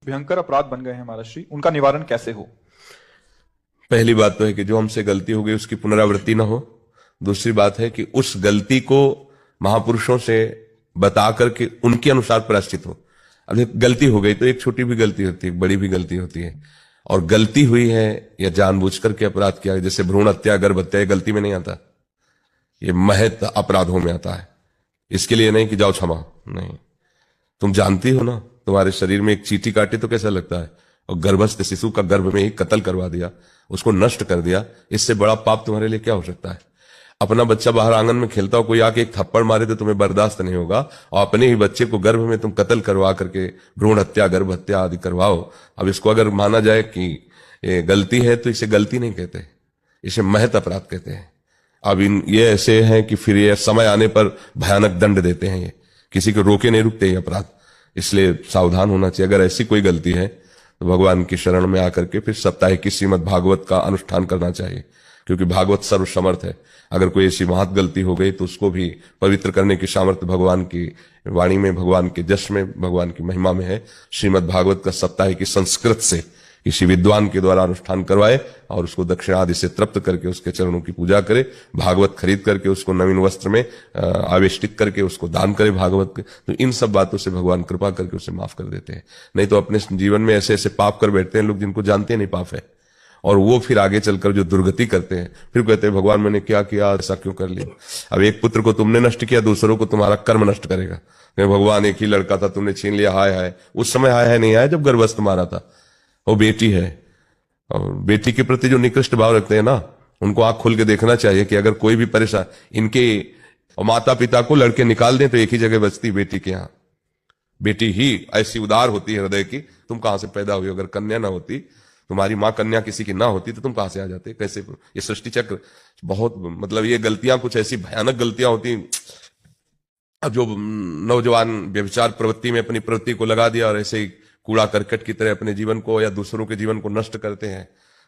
भयंकर अपराध बन गए हैं महाराज श्री, उनका निवारण कैसे हो? पहली बात तो है कि जो हमसे गलती हो गई उसकी पुनरावृत्ति ना हो। दूसरी बात है कि उस गलती को महापुरुषों से बता करके उनके अनुसार प्रायश्चित हो। अब एक गलती हो गई तो एक छोटी भी गलती होती है, एक बड़ी भी गलती होती है। और गलती हुई है या जानबूझ करके अपराध किया है, जैसे भ्रूण हत्या, गर्भ हत्या, ये गलती में नहीं आता, ये महज अपराधों में आता है। इसके लिए नहीं कि जाओ क्षमा, नहीं। तुम जानती हो ना, तुम्हारे शरीर में एक चींटी काटे तो कैसा लगता है, और गर्भस्थ शिशु का गर्भ में ही कत्ल करवा दिया, उसको नष्ट कर दिया, इससे बड़ा पाप तुम्हारे लिए क्या हो सकता है? अपना बच्चा बाहर आंगन में खेलता हो, कोई आके एक थप्पड़ मारे तो तुम्हें बर्दाश्त नहीं होगा, और अपने ही बच्चे को गर्भ में तुम कत्ल करवा करके भ्रूण हत्या, गर्भ हत्या आदि करवाओ। अब इसको अगर माना जाए कि ये गलती है तो इसे गलती नहीं कहते, इसे महत अपराध कहते हैं। अब ये ऐसे हैं कि फिर ये समय आने पर भयानक दंड देते हैं, ये किसी को रोके नहीं रुकते ये अपराध। इसलिए सावधान होना चाहिए। अगर ऐसी कोई गलती है तो भगवान की शरण में आकर के फिर सप्ताह की श्रीमद् भागवत का अनुष्ठान करना चाहिए, क्योंकि भागवत सर्वसमर्थ है। अगर कोई ऐसी महत गलती हो गई तो उसको भी पवित्र करने की सामर्थ्य भगवान की वाणी में, भगवान के जश में, भगवान की महिमा में है। श्रीमद् भागवत का सप्ताह की संस्कृत से किसी विद्वान के द्वारा अनुष्ठान करवाए और उसको दक्षिणादि से तृप्त करके उसके चरणों की पूजा करे, भागवत खरीद करके उसको नवीन वस्त्र में आवेष्टित करके उसको दान करे भागवत के, तो इन सब बातों से भगवान कृपा करके उसे माफ कर देते हैं। नहीं तो अपने जीवन में ऐसे ऐसे पाप कर बैठते हैं लोग जिनको जानते नहीं पाप है, और वो फिर आगे चलकर जो दुर्गति करते हैं, फिर कहते हैं भगवान मैंने क्या किया, ऐसा क्यों कर लिया। अब एक पुत्र को तुमने नष्ट किया, दूसरों को तुम्हारा कर्म नष्ट करेगा। भगवान एक ही लड़का था, तुमने छीन लिया, हाय हाय। उस समय हाय हाय नहीं आया जब गर्भस्थ मारा था। वो बेटी है, और बेटी के प्रति जो निकृष्ट भाव रखते हैं ना, उनको आंख खोल के देखना चाहिए कि अगर कोई भी परेशान, इनके माता पिता को लड़के निकाल दें तो एक ही जगह बचती बेटी के यहाँ। बेटी ही ऐसी उदार होती है हृदय की, तुम कहां से पैदा हुई? अगर कन्या ना होती, तुम्हारी मां कन्या किसी की ना होती, तो तुम कहां से आ जाते? कैसे? ये सृष्टि चक्र बहुत, मतलब ये गलतियां कुछ ऐसी भयानक गलतियां होती। अब जो नौजवान व्यभिचार प्रवृत्ति में अपनी प्रवृत्ति को लगा दिया और ऐसे ही कूड़ा करकट की तरह अपने जीवन को या दूसरों के जीवन को नष्ट करते हैं,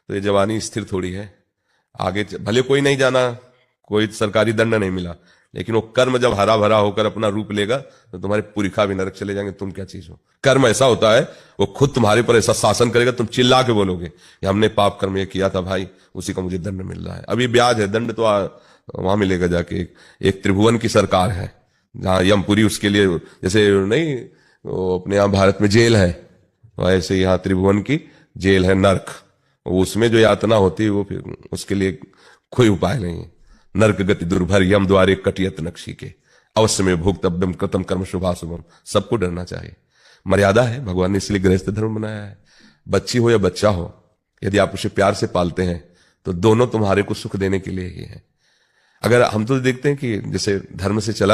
तो ये जवानी स्थिर थोड़ी है। आगे भले कोई नहीं जाना, कोई सरकारी दंड नहीं मिला, लेकिन वो कर्म जब हरा भरा होकर अपना रूप लेगा तो तुम्हारे पुरखा भी नरक चले जाएंगे, तुम क्या चीज हो। कर्म ऐसा होता है, वो खुद तुम्हारे पर ऐसा शासन करेगा, तुम चिल्ला के बोलोगे कि हमने पाप कर्म ये किया था भाई, उसी का मुझे दंड मिल रहा है। अभी ब्याज है, दंड तो वहां मिलेगा जाके। एक त्रिभुवन की सरकार है जहां यमपुरी उसके लिए, जैसे नहीं वो अपने यहां भारत में जेल है, वैसे यहां त्रिभुवन की जेल है, नर्क। उसमें जो यातना होती है वो फिर उसके लिए कोई उपाय नहीं है। नर्क गति दुर्भर यम द्वारे कटियत नक्शी के, अवश्य में भुक्तव्यम कृतम कर्म शुभाशुभम। सबको डरना चाहिए, मर्यादा है, भगवान ने इसलिए गृहस्थ धर्म बनाया है। बच्ची हो या बच्चा हो, यदि आप उसे प्यार से पालते हैं तो दोनों तुम्हारे को सुख देने के लिए ही है। अगर हम तो देखते हैं कि जैसे धर्म से चला